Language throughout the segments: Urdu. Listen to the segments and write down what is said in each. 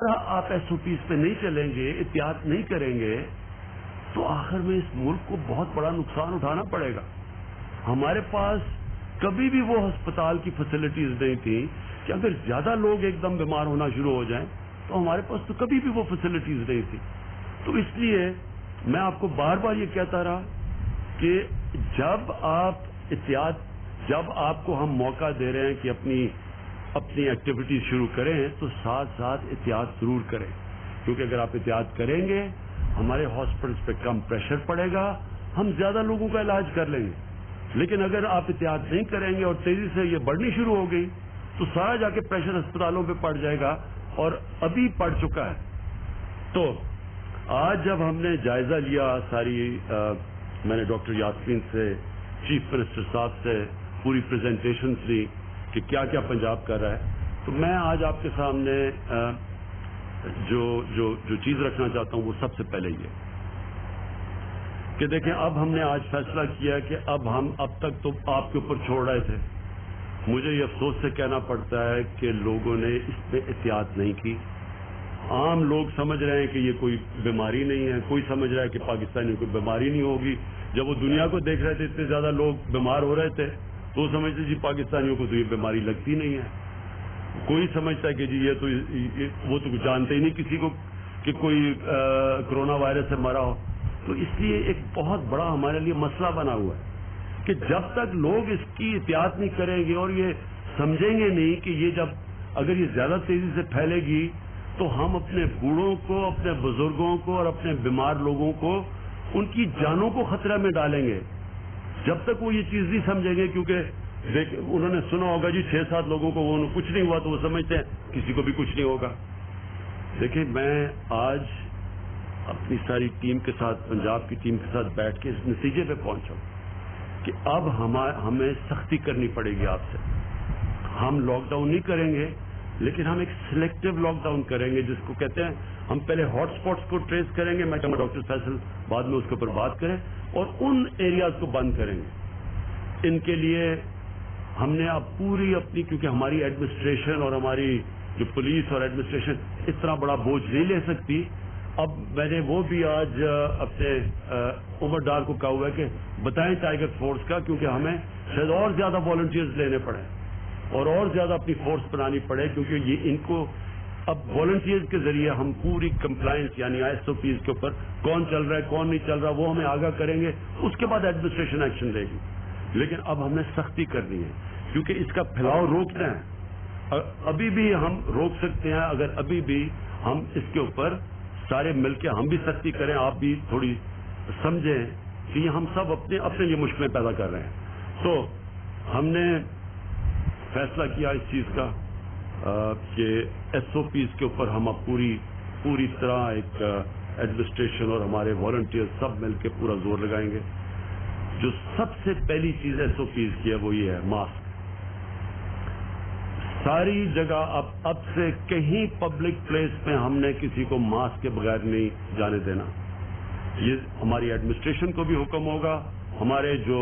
آپ ایس او پیز پہ نہیں چلیں گے، احتیاط نہیں کریں گے، تو آخر میں اس ملک کو بہت بڑا نقصان اٹھانا پڑے گا. ہمارے پاس کبھی بھی وہ ہسپتال کی فیسلٹیز نہیں تھی کہ اگر زیادہ لوگ ایک دم بیمار ہونا شروع ہو جائیں تو ہمارے پاس تو کبھی بھی وہ فیسلٹیز نہیں تھی. تو اس لیے میں آپ کو بار بار یہ کہتا رہا کہ جب آپ کو ہم موقع دے رہے ہیں کہ اپنی ایکٹیویٹیز شروع کریں تو ساتھ ساتھ احتیاط ضرور کریں، کیونکہ اگر آپ احتیاط کریں گے ہمارے ہاسپٹلس پہ کم پریشر پڑے گا، ہم زیادہ لوگوں کا علاج کر لیں گے. لیکن اگر آپ احتیاط نہیں کریں گے اور تیزی سے یہ بڑھنی شروع ہو گئی تو سارا جا کے پریشر اسپتالوں پہ پڑ جائے گا، اور ابھی پڑ چکا ہے. تو آج جب ہم نے جائزہ لیا میں نے ڈاکٹر یاسمین سے، چیف منسٹر صاحب سے پوری پریزنٹیشن لی کہ کیا کیا پنجاب کر رہا ہے، تو میں آج آپ کے سامنے جو چیز رکھنا چاہتا ہوں وہ سب سے پہلے یہ کہ دیکھیں، اب ہم نے آج فیصلہ کیا کہ اب تک تو آپ کے اوپر چھوڑ رہے تھے. مجھے یہ افسوس سے کہنا پڑتا ہے کہ لوگوں نے اس پہ احتیاط نہیں کی. عام لوگ سمجھ رہے ہیں کہ یہ کوئی بیماری نہیں ہے، کوئی سمجھ رہا ہے کہ پاکستانی کوئی بیماری نہیں ہوگی. جب وہ دنیا کو دیکھ رہے تھے اتنے زیادہ لوگ بیمار ہو رہے تھے تو وہ سمجھتے جی پاکستانیوں کو تو یہ بیماری لگتی نہیں ہے. کوئی سمجھتا ہے کہ جی وہ تو جانتے ہی نہیں کسی کو کہ کوئی کرونا وائرس سے مرا ہو. تو اس لیے ایک بہت بڑا ہمارے لیے مسئلہ بنا ہوا ہے کہ جب تک لوگ اس کی احتیاط نہیں کریں گے اور یہ سمجھیں گے نہیں کہ اگر یہ زیادہ تیزی سے پھیلے گی تو ہم اپنے بوڑھوں کو، اپنے بزرگوں کو اور اپنے بیمار لوگوں کو، ان کی جانوں کو خطرہ میں ڈالیں گے. جب تک وہ یہ چیز نہیں سمجھیں گے، کیونکہ انہوں نے سنا ہوگا جی 6-7 لوگوں کو کچھ نہیں ہوا تو وہ سمجھتے ہیں کسی کو بھی کچھ نہیں ہوگا. دیکھیں، میں آج اپنی ساری ٹیم کے ساتھ، پنجاب کی ٹیم کے ساتھ بیٹھ کے اس نتیجے پہ پہنچا کہ اب ہمیں سختی کرنی پڑے گی. آپ سے ہم لاک ڈاؤن نہیں کریں گے، لیکن ہم ایک سلیکٹو لاک ڈاؤن کریں گے، جس کو کہتے ہیں ہم پہلے ہاٹ اسپاٹس کو ٹریس کریں گے. میں کہوں گا ڈاکٹر فیصل بعد میں اس کے اوپر بات کریں، اور ان ایریاز کو بند کریں گے. ان کے لیے ہم نے اب پوری اپنی، کیونکہ ہماری ایڈمنسٹریشن اور ہماری جو پولیس اور ایڈمنسٹریشن اتنا بڑا بوجھ نہیں لے سکتی. اب میں نے وہ بھی آج اپنے عمر ڈار کو کہا ہوا ہے کہ بتائیں ٹائیگر فورس کا، کیونکہ ہمیں شاید اور زیادہ والنٹیئرز لینے پڑے اور زیادہ اپنی فورس بنانی پڑے، کیونکہ یہ ان کو اب والنٹیئرز کے ذریعے ہم پوری کمپلائنس یعنی ایس او پیز کے اوپر کون چل رہا ہے کون نہیں چل رہا وہ ہمیں آگاہ کریں گے. اس کے بعد ایڈمنسٹریشن ایکشن لے گی. لیکن اب ہم نے سختی کرنی ہے کیونکہ اس کا پھیلاؤ روکنا ہے. ابھی بھی ہم روک سکتے ہیں اگر ابھی بھی ہم اس کے اوپر سارے مل کے ہم بھی سختی کریں. آپ بھی تھوڑی سمجھیں کہ ہم سب اپنے یہ مشکلیں پیدا کر رہے ہیں. تو ہم نے فیصلہ کیا اس چیز کا کہ ایس او پیز کے اوپر ہم اب پوری طرح ایک ایڈمنسٹریشن اور ہمارے والنٹیئر سب مل کے پورا زور لگائیں گے. جو سب سے پہلی چیز ایس او پیز کی ہے وہ یہ ہے ماسک. ساری جگہ اب سے کہیں پبلک پلیس پہ ہم نے کسی کو ماسک کے بغیر نہیں جانے دینا. یہ ہماری ایڈمنسٹریشن کو بھی حکم ہوگا، ہمارے جو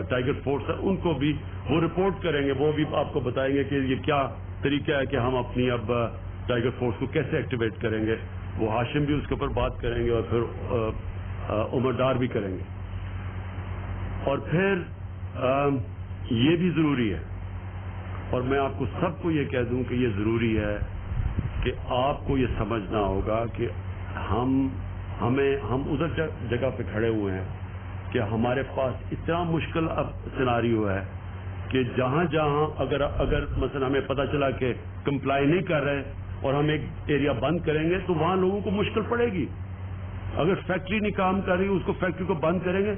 ٹائیگر فورس ہے ان کو بھی وہ رپورٹ کریں گے، وہ بھی آپ کو بتائیں گے کہ یہ کیا طریقہ ہے کہ ہم اپنی اب ٹائیگر فورس کو کیسے ایکٹیویٹ کریں گے. وہ ہاشم بھی اس کے اوپر بات کریں گے اور پھر عمر ڈار بھی کریں گے. اور پھر یہ بھی ضروری ہے، اور میں آپ کو سب کو یہ کہہ دوں کہ یہ ضروری ہے کہ آپ کو یہ سمجھنا ہوگا کہ ہم ادھر جگہ پہ کھڑے ہوئے ہیں کہ ہمارے پاس اتنا مشکل اب سیناریو ہے کہ جہاں اگر مثلا ہمیں پتہ چلا کہ کمپلائی نہیں کر رہے اور ہم ایک ایریا بند کریں گے تو وہاں لوگوں کو مشکل پڑے گی. اگر فیکٹری نہیں کام کر رہی اس کو فیکٹری کو بند کریں گے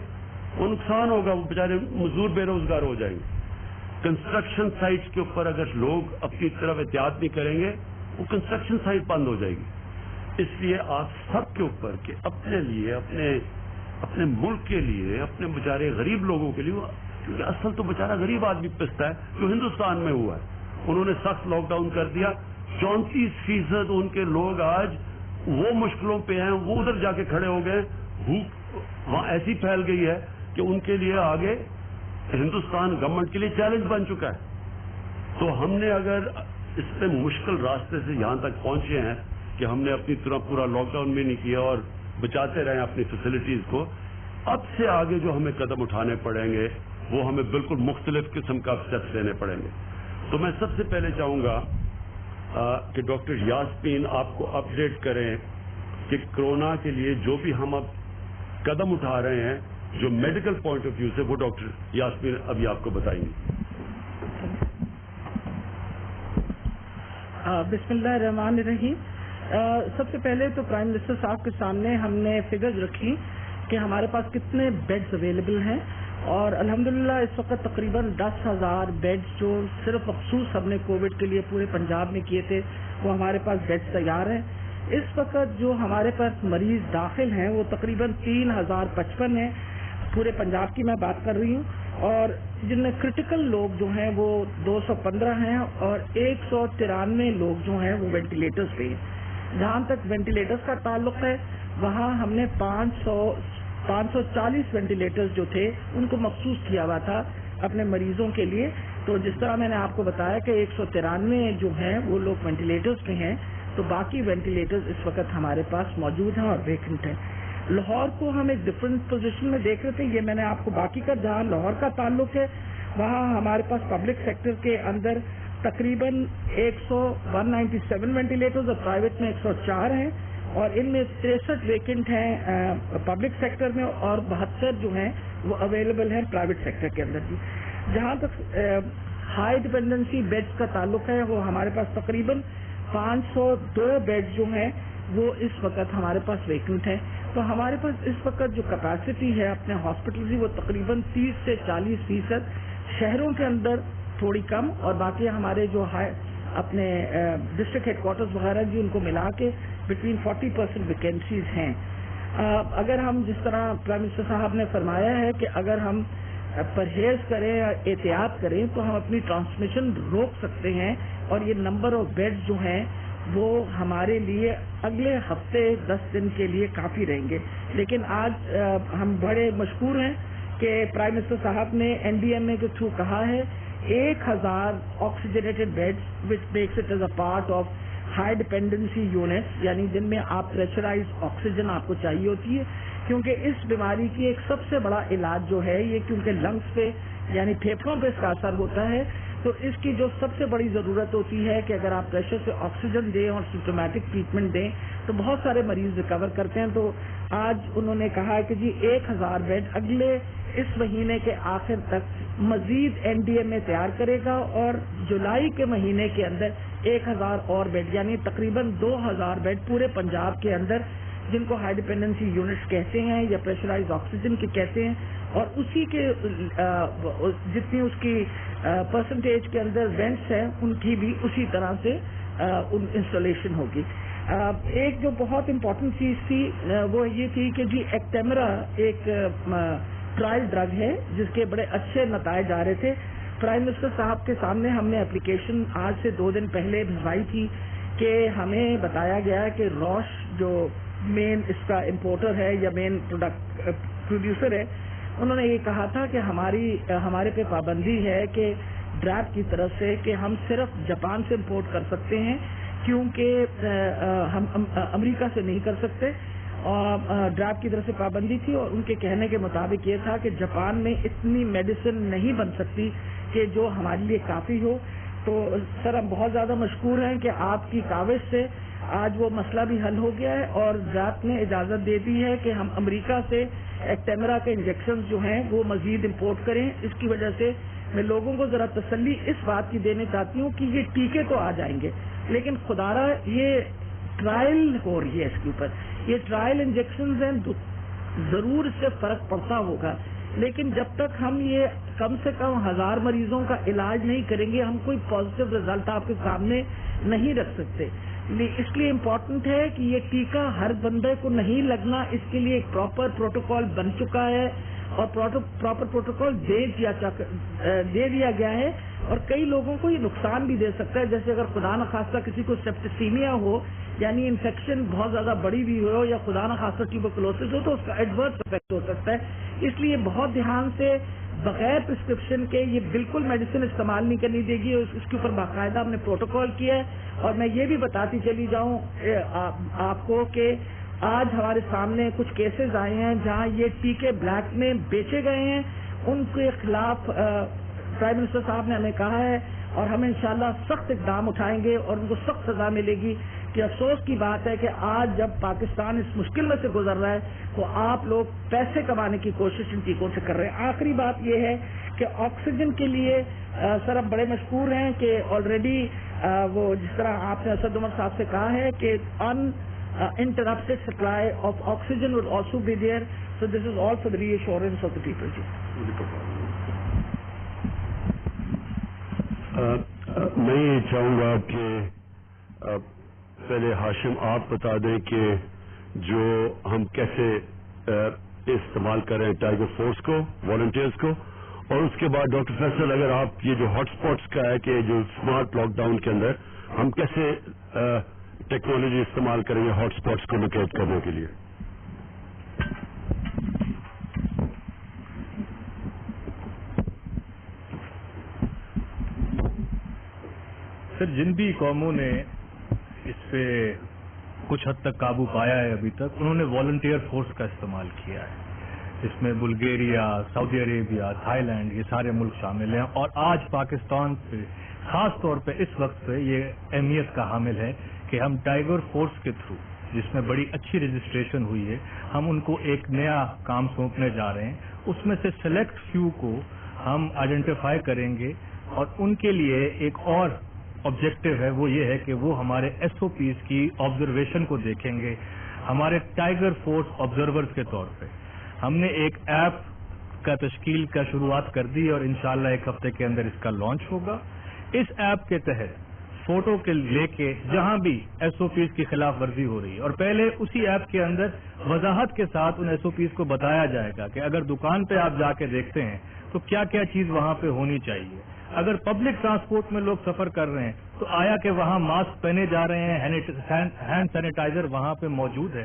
وہ نقصان ہوگا، وہ بیچارے مزدور بے روزگار ہو جائیں گے. کنسٹرکشن سائٹس کے اوپر اگر لوگ اپنی طرف احتیاط نہیں کریں گے وہ کنسٹرکشن سائٹ بند ہو جائے گی. اس لیے آپ سب کے اوپر کہ اپنے لیے، اپنے ملک کے لیے، اپنے بیچارے غریب لوگوں کے لیے، کیونکہ اصل تو بیچارہ غریب آدمی پستا ہے جو ہندوستان میں ہوا ہے. انہوں نے سخت لاک ڈاؤن کر دیا، 34% ان کے لوگ آج وہ مشکلوں پہ ہیں، وہ ادھر جا کے کھڑے ہو گئے. بھوک وہاں ایسی پھیل گئی ہے کہ ان کے لیے آگے ہندوستان گورنمنٹ کے لیے چیلنج بن چکا ہے. تو ہم نے اگر اس پہ مشکل راستے سے یہاں تک پہنچے ہیں کہ ہم نے اپنی طرح پورا لاک ڈاؤن بھی نہیں کیا اور بچاتے رہے اپنی فیسلٹیز کو. اب سے آگے جو ہمیں قدم اٹھانے پڑیں گے وہ ہمیں بالکل مختلف قسم کا اسٹیپس لینے پڑیں گے. تو میں سب سے پہلے چاہوں گا کہ ڈاکٹر یاسمین آپ کو اپڈیٹ کریں کہ کورونا کے لیے جو بھی ہم اب قدم اٹھا رہے ہیں جو میڈیکل پوائنٹ آف ویو سے وہ ڈاکٹر یاسمین ابھی آپ کو بتائیں گی. بسم اللہ الرحمن الرحیم. سب سے پہلے تو پرائم منسٹر صاحب کے سامنے ہم نے فگرز رکھی کہ ہمارے پاس کتنے بیڈز اویلیبل ہیں اور الحمدللہ اس وقت تقریباً 10,000 بیڈز جو صرف مخصوص ہم نے کووڈ کے لیے پورے پنجاب میں کیے تھے وہ ہمارے پاس بیڈز تیار ہیں. اس وقت جو ہمارے پاس مریض داخل ہیں وہ تقریباً 3,055 ہیں. پورے پنجاب کی میں بات کر رہی ہوں اور جن میں کرٹیکل لوگ جو ہیں وہ 215 ہیں اور 193 لوگ جو ہیں وہ وینٹیلیٹرز پہ ہیں. جہاں تک وینٹیلیٹرز کا تعلق ہے وہاں ہم نے 540 وینٹیلیٹرز جو تھے ان کو مخصوص کیا ہوا تھا اپنے مریضوں کے لیے. تو جس طرح میں نے آپ کو بتایا کہ 193 جو ہیں وہ لوگ وینٹیلیٹرز پہ ہیں تو باقی وینٹیلیٹرز اس وقت ہمارے پاس موجود ہیں اور ویکنٹ ہیں. لاہور کو ہم ایک ڈفرینٹ پوزیشن میں دیکھ رہے تھے. یہ میں نے آپ کو باقی کا جہاں لاہور کا تعلق ہے وہاں ہمارے پاس پبلک سیکٹر کے اندر تقریباً 197 وینٹیلیٹرز اور پرائیویٹ میں 104 ہیں اور ان میں 63 ویکنٹ ہیں پبلک سیکٹر میں اور 72 جو ہیں وہ اویلیبل ہیں پرائیویٹ سیکٹر کے اندر بھی. جہاں تک ہائی ڈپینڈنسی بیڈز کا تعلق ہے وہ ہمارے پاس تقریباً 502 بیڈ جو ہیں وہ اس وقت ہمارے پاس ویکنٹ ہیں. تو ہمارے پاس اس وقت جو کیپیسٹی ہے اپنے ہاسپٹل کی وہ تقریباً 30 سے 40% شہروں کے اندر تھوڑی کم اور باقی ہمارے جو اپنے ڈسٹرکٹ ہیڈ کوارٹرز وغیرہ جی ان کو ملا کے بٹوین 40% ویکینسیز ہیں. اگر ہم جس طرح پرائم منسٹر صاحب نے فرمایا ہے کہ اگر ہم پرہیز کریں یا احتیاط کریں تو ہم اپنی ٹرانسمیشن روک سکتے ہیں اور یہ نمبر آف بیڈز جو ہیں وہ ہمارے لیے اگلے ہفتے 10 دن کے لیے کافی رہیں گے. لیکن آج ہم بڑے مشکور ہیں کہ پرائم منسٹر صاحب نے NDMA کے تھرو کہا ہے 1,000 oxygenated beds which makes it as a part of high dependency units یعنی جن میں آپ پریشرائز آکسیجن آپ کو چاہیے ہوتی ہے کیونکہ اس بیماری کی ایک سب سے بڑا علاج جو ہے یہ کیونکہ لنگس پہ یعنی پھیپھڑوں پہ اس کا اثر ہوتا ہے تو اس کی جو سب سے بڑی ضرورت ہوتی ہے کہ اگر آپ پریشر سے آکسیجن دیں اور سمپٹومیٹک ٹریٹمنٹ دیں تو بہت سارے مریض ریکور کرتے ہیں. تو آج انہوں نے کہا کہ جی 1,000 بیڈ اگلے اس مہینے کے آخر تک مزید NDMA تیار کرے گا اور جولائی کے مہینے کے اندر 1,000 اور بیڈ یعنی تقریباً 2,000 بیڈ پورے پنجاب کے اندر جن کو ہائی ڈپینڈنسی یونٹس کہتے ہیں یا پریشرائز آکسیجن کے کہتے ہیں اور اسی کے جتنی اس کی پرسنٹیج کے اندر وینٹس ہیں ان کی بھی اسی طرح سے انسٹالیشن ہوگی. ایک جو بہت امپورٹنٹ چیز تھی وہ یہ تھی کہ جی ایکٹیمرا ایک ٹرائل ڈرگ ہے جس کے بڑے اچھے نتائج آ رہے تھے. پرائم منسٹر صاحب کے سامنے ہم نے اپلیکیشن آج سے 2 دن پہلے بھجوائی تھی کہ ہمیں بتایا گیا کہ روش جو مین اس کا امپورٹر ہے یا مین پروڈیوسر ہے انہوں نے یہ کہا تھا کہ ہمارے پہ پابندی ہے کہ ڈراپ کی طرف سے کہ ہم صرف جاپان سے امپورٹ کر سکتے ہیں کیونکہ ہم امریکہ سے نہیں کر سکتے اور ڈراپ کی طرف سے پابندی تھی اور ان کے کہنے کے مطابق یہ تھا کہ جاپان میں اتنی میڈیسن نہیں بن سکتی کہ جو ہمارے لیے کافی ہو. تو سر ہم بہت زیادہ مشکور ہیں کہ آپ کی کاوش سے آج وہ مسئلہ بھی حل ہو گیا ہے اور ڈراپ نے اجازت دے دی ہے کہ ہم امریکہ سے ایکٹیمرا کے انجیکشن جو ہیں وہ مزید امپورٹ کریں. اس کی وجہ سے میں لوگوں کو ذرا تسلی اس بات کی دینا چاہتی ہوں کہ یہ ٹیکے تو آ جائیں گے لیکن خدارا یہ ٹرائل ہو رہی ہے اس کے اوپر یہ ٹرائل انجیکشنز ہیں ضرور اس سے فرق پڑتا ہوگا لیکن جب تک ہم یہ کم سے کم 1000 مریضوں کا علاج نہیں کریں گے ہم کوئی پازیٹیو رزلٹ آپ کے سامنے نہیں رکھ سکتے. اس لیے امپورٹنٹ ہے کہ یہ ٹیکہ ہر بندے کو نہیں لگنا اس کے لیے ایک پراپر پروٹوکول بن چکا ہے اور پراپر پروٹوکول دے دیا گیا ہے اور کئی لوگوں کو یہ نقصان بھی دے سکتا ہے جیسے اگر خدا نخواستہ کسی کو سیپٹیسیمیا ہو یعنی انفیکشن بہت زیادہ بڑی بھی ہو یا خدا نخواستہ ٹیوبرکلوسس ہو تو اس کا ایڈورس افیکٹ ہو سکتا ہے. اس لیے بہت دھیان سے بغیر پرسکرپشن کے یہ بالکل میڈیسن استعمال نہیں کرنی دے گی. اس کے اوپر باقاعدہ ہم نے پروٹوکول کیا ہے. اور میں یہ بھی بتاتی چلی جاؤں آپ کو کہ آج ہمارے سامنے کچھ کیسز آئے ہیں جہاں یہ ٹیکے بلیک میں بیچے گئے ہیں. ان کے خلاف پرائم منسٹر صاحب نے ہمیں کہا ہے اور ہم انشاءاللہ سخت اقدام اٹھائیں گے اور ان کو سخت سزا ملے گی. کہ افسوس کی بات ہے کہ آج جب پاکستان اس مشکل میں سے گزر رہا ہے تو آپ لوگ پیسے کمانے کی کوشش ان ٹیکوں سے کر رہے ہیں. آخری بات یہ ہے کہ آکسیجن کے لیے سر اب بڑے مشکور ہیں کہ آلریڈی وہ جس طرح آپ نے اسد عمر صاحب سے کہا ہے کہ uninterrupted supply of oxygen will also be there. So this is all for the reassurance of the people. میں یہ چاہوں گا کہ پہلے ہاشم آپ بتا دیں کہ جو ہم کیسے استعمال کریں ٹائیگر فورس کو والنٹیئرز کو, اور اس کے بعد ڈاکٹر فیصل اگر آپ یہ جو ہاٹ اسپاٹس کا ہے کہ جو اسمارٹ لاک ڈاؤن کے اندر ہم کیسے ٹیکنالوجی استعمال کریں گے ہاٹ اسپاٹس کو لوکیٹ کرنے کے لیے. سر جن بھی قوموں نے اس پہ کچھ حد تک قابو پایا ہے ابھی تک, انہوں نے والنٹیئر فورس کا استعمال کیا ہے. اس میں بلگیریا, سعودی عربیہ, تھائی لینڈ, یہ سارے ملک شامل ہیں. اور آج پاکستان پہ خاص طور پہ اس وقت پہ یہ اہمیت کا حامل ہے کہ ہم ٹائیگر فورس کے تھرو, جس میں بڑی اچھی رجسٹریشن ہوئی ہے, ہم ان کو ایک نیا کام سونپنے جا رہے ہیں. اس میں سے سلیکٹ فیو کو ہم آئیڈینٹیفائی کریں گے اور ان کے لیے ایک اور آبجیکٹو ہے, وہ یہ ہے کہ وہ ہمارے ایس او پیز کی آبزرویشن کو دیکھیں گے. ہمارے ٹائیگر فورس آبزرورز کے طور پہ ہم نے ایک ایپ کا تشکیل کا شروعات کر دی اور انشاءاللہ ایک ہفتے کے اندر اس کا لانچ ہوگا. اس ایپ کے تحت فوٹو کے لے کے جہاں بھی ایس او پیز کی خلاف ورزی ہو رہی ہے, اور پہلے اسی ایپ کے اندر وضاحت کے ساتھ ان ایس او پیز کو بتایا جائے گا کہ اگر دکان پہ آپ جا کے دیکھتے ہیں تو کیا کیا چیز وہاں پہ ہونی چاہیے. اگر پبلک ٹرانسپورٹ میں لوگ سفر کر رہے ہیں تو آیا کہ وہاں ماسک پہنے جا رہے ہیں, ہینڈ سینیٹائزر وہاں پہ موجود ہے.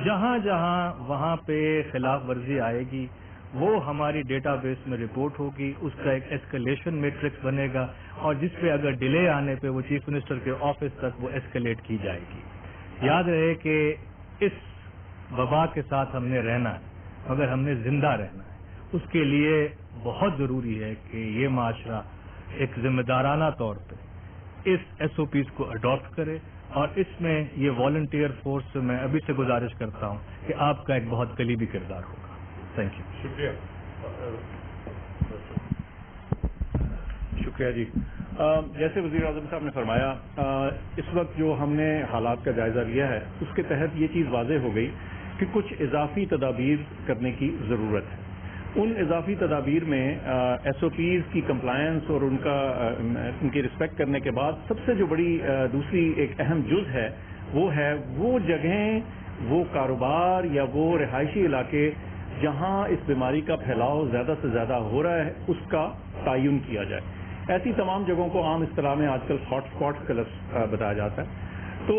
جہاں جہاں وہاں پہ خلاف ورزی آئے گی وہ ہماری ڈیٹا بیس میں رپورٹ ہوگی, اس کا ایک ایسکیلیشن میٹرکس بنے گا اور جس پہ اگر ڈیلے آنے پہ وہ چیف منسٹر کے آفس تک وہ ایسکیلیٹ کی جائے گی. یاد رہے کہ اس وبا کے ساتھ ہم نے رہنا ہے مگر ہم نے زندہ رہنا ہے. اس کے لیے بہت ضروری ہے کہ یہ معاشرہ ایک ذمہ دارانہ طور پہ اس ایس او پیز کو اڈاپٹ کرے, اور اس میں یہ والنٹیئر فورس سے میں ابھی سے گزارش کرتا ہوں کہ آپ کا ایک بہت قلیبی کردار ہوگا. Thank you. شکریہ جی. جیسے وزیر اعظم صاحب نے فرمایا, اس وقت جو ہم نے حالات کا جائزہ لیا ہے اس کے تحت یہ چیز واضح ہو گئی کہ کچھ اضافی تدابیر کرنے کی ضرورت ہے. ان اضافی تدابیر میں ایس او پیز کی کمپلائنس اور ان کی رسپیکٹ کرنے کے بعد سب سے جو بڑی دوسری ایک اہم جز ہے وہ جگہیں, وہ کاروبار یا وہ رہائشی علاقے جہاں اس بیماری کا پھیلاؤ زیادہ سے زیادہ ہو رہا ہے اس کا تعین کیا جائے. ایسی تمام جگہوں کو عام اصطلاح میں آج کل ہاٹ اسپاٹ کا لفظ بتایا جاتا ہے. تو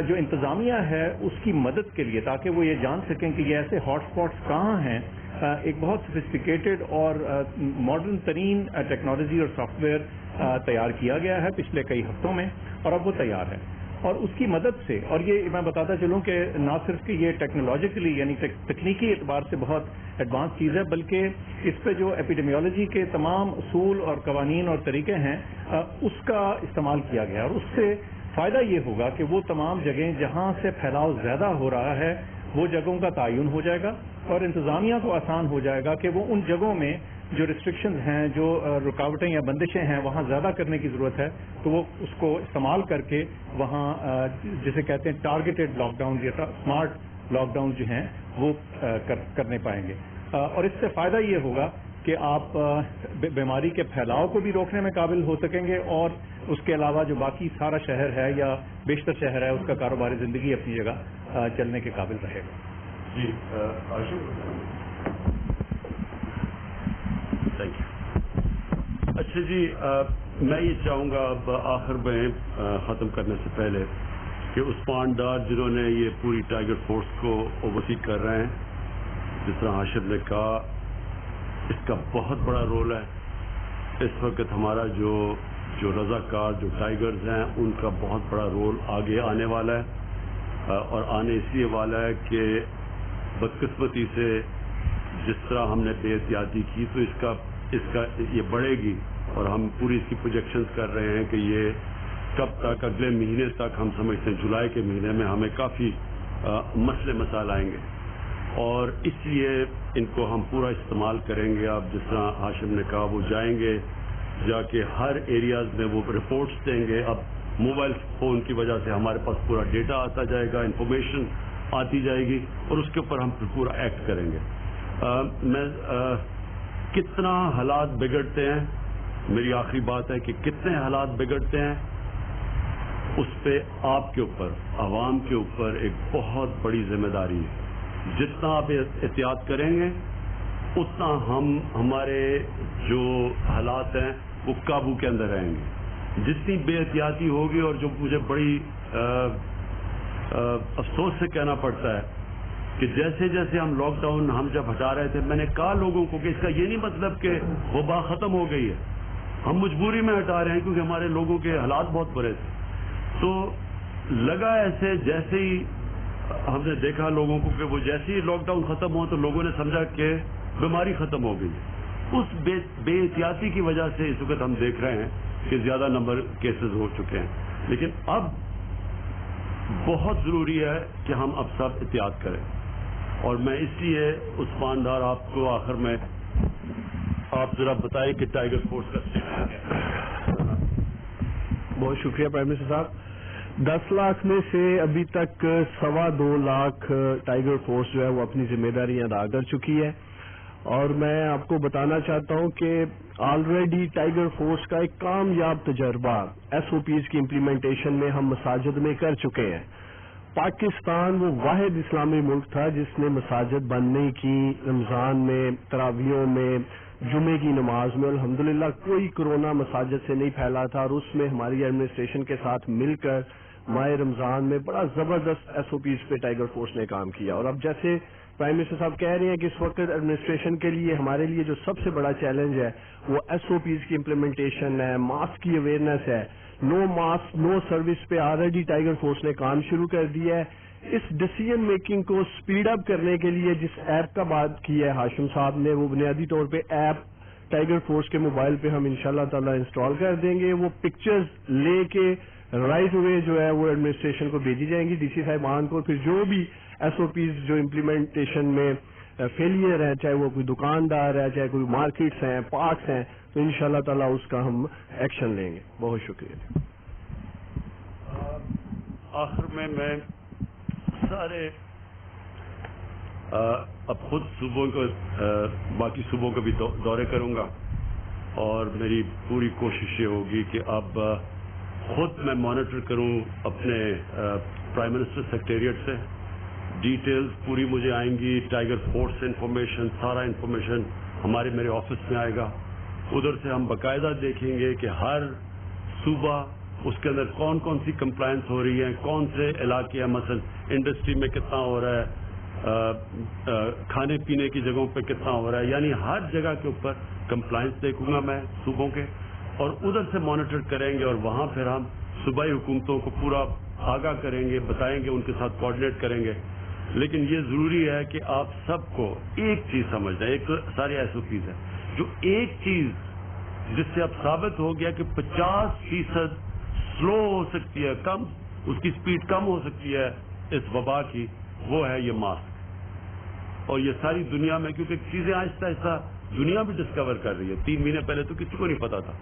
جو انتظامیہ ہے اس کی مدد کے لیے تاکہ وہ یہ جان سکیں کہ یہ ایسے ہاٹ اسپاٹس کہاں ہیں, ایک بہت سفسٹیکیٹڈ اور ماڈرن ترین ٹیکنالوجی اور سافٹ ویئر تیار کیا گیا ہے پچھلے کئی ہفتوں میں, اور اب وہ تیار ہے. اور اس کی مدد سے, اور یہ میں بتاتا چلوں کہ نہ صرف کہ یہ ٹیکنالوجیکلی یعنی تکنیکی اعتبار سے بہت ایڈوانس چیز ہے, بلکہ اس پہ جو ایپیڈیمیولوجی کے تمام اصول اور قوانین اور طریقے ہیں اس کا استعمال کیا گیا. اور اس سے فائدہ یہ ہوگا کہ وہ تمام جگہیں جہاں سے پھیلاؤ زیادہ ہو رہا ہے وہ جگہوں کا تعین ہو جائے گا, اور انتظامیہ کو آسان ہو جائے گا کہ وہ ان جگہوں میں جو ریسٹرکشنز ہیں, جو رکاوٹیں یا بندشیں ہیں وہاں زیادہ کرنے کی ضرورت ہے تو وہ اس کو استعمال کر کے وہاں جسے کہتے ہیں ٹارگیٹڈ لاک ڈاؤن یا اسمارٹ لاک ڈاؤن جو ہیں وہ کرنے پائیں گے. اور اس سے فائدہ یہ ہوگا کہ آپ بیماری کے پھیلاؤ کو بھی روکنے میں قابل ہو سکیں گے, اور اس کے علاوہ جو باقی سارا شہر ہے یا بیشتر شہر ہے اس کا کاروباری زندگی اپنی جگہ چلنے کے قابل رہے گا. جی تھینک یو. اچھا جی, میں یہ چاہوں گا اب آخر میں ختم کرنے سے پہلے کہ عثمان ڈار جنہوں نے یہ پوری ٹائیگر فورس کو اوورسی کر رہے ہیں, جس طرح ہاشم نے کہا اس کا بہت بڑا رول ہے. اس وقت ہمارا جو رضاکار جو ٹائیگرز ہیں ان کا بہت بڑا رول آگے آنے والا ہے، اور آنے اس لیے والا ہے کہ بدقسمتی سے جس طرح ہم نے بے احتیاطی کی تو اس کا یہ بڑھے گی، اور ہم پوری اس کی پروجیکشنز کر رہے ہیں کہ یہ کب تک، اگلے مہینے تک ہم سمجھتے ہیں جولائی کے مہینے میں ہمیں کافی مسئلے مسائل آئیں گے، اور اس لیے ان کو ہم پورا استعمال کریں گے. اب جس طرح ہاشم نے کہا وہ جائیں گے، جا کے ہر ایریاز میں وہ رپورٹس دیں گے. اب موبائل فون کی وجہ سے ہمارے پاس پورا ڈیٹا آتا جائے گا، انفارمیشن آتی جائے گی، اور اس کے اوپر ہم پورا ایکٹ کریں گے. کتنا حالات بگڑتے ہیں، میری آخری بات ہے کہ کتنے حالات بگڑتے ہیں، اس پہ آپ کے اوپر، عوام کے اوپر ایک بہت بڑی ذمہ داری ہے. جتنا آپ احتیاط کریں گے اتنا ہمارے جو حالات ہیں وہ قابو کے اندر رہیں گے. جتنی بے احتیاطی ہوگی، اور جو مجھے بڑی افسوس سے کہنا پڑتا ہے کہ جیسے جیسے ہم لاک ڈاؤن ہم جب ہٹا رہے تھے، میں نے کہا لوگوں کو کہ اس کا یہ نہیں مطلب کہ وبا ختم ہو گئی ہے، ہم مجبوری میں ہٹا رہے ہیں کیونکہ ہمارے لوگوں کے حالات بہت برے تھے. تو لگا ایسے جیسے ہی ہم نے دیکھا لوگوں کو کہ وہ جیسے ہی لاک ڈاؤن ختم ہوا تو لوگوں نے سمجھا کہ بیماری ختم ہو گئی. اس بے احتیاطی کی وجہ سے اس وقت ہم دیکھ رہے ہیں کہ زیادہ نمبر کیسز ہو چکے ہیں. لیکن اب بہت ضروری ہے کہ ہم اب سب احتیاط کریں، اور میں اس لیے عثمان ڈار آپ کو آخر میں آپ ذرا بتائیں کہ ٹائیگر فورس کا اسٹیٹس کیا ہے. بہت شکریہ پرائم منسٹر صاحب. 10 لاکھ میں سے ابھی تک 2.25 لاکھ ٹائیگر فورس جو ہے وہ اپنی ذمہ داریاں ادا کر چکی ہے، اور میں آپ کو بتانا چاہتا ہوں کہ آلریڈی ٹائیگر فورس کا ایک کامیاب تجربہ SOPs کی امپلیمنٹیشن میں ہم مساجد میں کر چکے ہیں. پاکستان وہ واحد اسلامی ملک تھا جس نے مساجد بند نہیں کی. رمضان میں، تراویحوں میں، جمعے کی نماز میں الحمدللہ کوئی کرونا مساجد سے نہیں پھیلا تھا، اور اس میں ہماری ایڈمنسٹریشن کے ساتھ مل کر ماہ رمضان میں بڑا زبردست SOPs پہ ٹائیگر فورس نے کام کیا. اور اب جیسے پرائم منسٹر صاحب کہہ رہے ہیں کہ اس وقت ایڈمنسٹریشن کے لیے ہمارے لیے جو سب سے بڑا چیلنج ہے وہ SOPs کی امپلیمنٹیشن ہے، ماسک کی اویئرنیس ہے. نو ماسک نو سروس پہ آلریڈی ٹائیگر فورس نے کام شروع کر دیا ہے. اس ڈیسیژن میکنگ کو سپیڈ اپ کرنے کے لیے جس ایپ کا بات کی ہے ہاشم صاحب نے، وہ بنیادی طور پہ ایپ ٹائیگر فورس کے موبائل پہ ہم انشاءاللہ تعالی انسٹال کر دیں گے. وہ پکچرز لے کے رائٹ اوے جو ہے وہ ایڈمنسٹریشن کو بھیجی جائیں گی، DC صاحبان کو. پھر جو بھی SOPs جو امپلیمنٹیشن میں فیلئر ہے، چاہے وہ کوئی دکاندار ہے، چاہے کوئی مارکیٹس ہیں، پارکس ہیں، تو انشاءاللہ تعالی اس کا ہم ایکشن لیں گے. بہت شکریہ. آخر میں سارے اب خود صوبوں کو، باقی صوبوں کو بھی دورے کروں گا، اور میری پوری کوشش یہ ہوگی کہ اب خود میں مانیٹر کروں اپنے پرائم منسٹر سیکریٹریٹ سے. ڈیٹیلز پوری مجھے آئیں گی، ٹائیگر فورس سے انفارمیشن، سارا انفارمیشن میرے آفس میں آئے گا. ادھر سے ہم باقاعدہ دیکھیں گے کہ ہر صوبہ اس کے اندر کون کون سی کمپلائنس ہو رہی ہے، کون سے علاقے ہیں، مثلا انڈسٹری میں کتنا ہو رہا ہے، کھانے پینے کی جگہوں پہ کتنا ہو رہا ہے. یعنی ہر جگہ کے اوپر کمپلائنس دیکھوں گا میں صوبوں کے، اور ادھر سے مانیٹر کریں گے، اور وہاں پھر ہم صوبائی حکومتوں کو پورا آگاہ کریں گے، بتائیں گے، ان کے ساتھ کوآرڈینیٹ کریں گے. لیکن یہ ضروری ہے کہ آپ سب کو ایک چیز سمجھنا ہے. ایک تو سارے SOPs ہیں، جو ایک چیز جس سے اب ثابت ہو گیا کہ 50% سلو ہو سکتی ہے، کم، اس کی سپیڈ کم ہو سکتی ہے اس وبا کی، وہ ہے یہ ماسک. اور یہ ساری دنیا میں، کیونکہ چیزیں آہستہ آہستہ دنیا بھی ڈسکور کر رہی ہے. 3 مہینے پہلے تو کسی کو نہیں پتا تھا.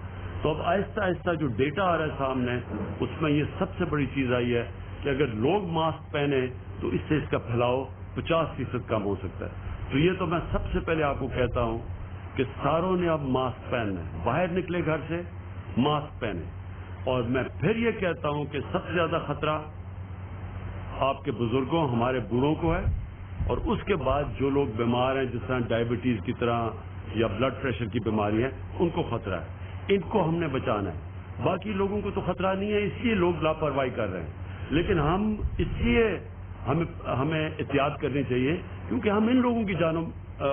تو اب آہستہ آہستہ جو ڈیٹا آ رہا ہے سامنے، اس میں یہ سب سے بڑی چیز آئی ہے کہ اگر لوگ ماسک پہنے تو اس سے اس کا پھیلاؤ 50% کم ہو سکتا ہے. تو یہ تو میں سب سے پہلے آپ کو کہتا ہوں کہ ساروں نے اب ماسک پہننا ہے، باہر نکلے گھر سے ماسک پہنے. اور میں پھر یہ کہتا ہوں کہ سب سے زیادہ خطرہ آپ کے بزرگوں، ہمارے بوڑھوں کو ہے، اور اس کے بعد جو لوگ بیمار ہیں، جس طرح ڈائبٹیز کی طرح یا بلڈ پریشر کی بیماری ہے، ان کو خطرہ ہے. ان کو ہم نے بچانا ہے. باقی لوگوں کو تو خطرہ نہیں ہے، اس لیے لوگ لاپرواہی کر رہے ہیں. لیکن ہم اس لیے ہمیں احتیاط کرنی چاہیے کیونکہ ہم ان لوگوں کی جانوں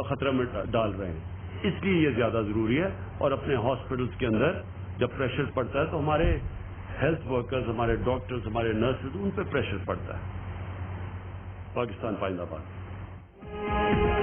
خطرہ میں ڈال رہے ہیں. اس لیے یہ زیادہ ضروری ہے. اور اپنے ہاسپٹلس کے اندر جب پریشر پڑتا ہے تو ہمارے ہیلتھ ورکرز، ہمارے ڈاکٹرز، ہمارے نرسز، ان پہ پریشر پڑتا ہے. پاکستان پائندہ باد.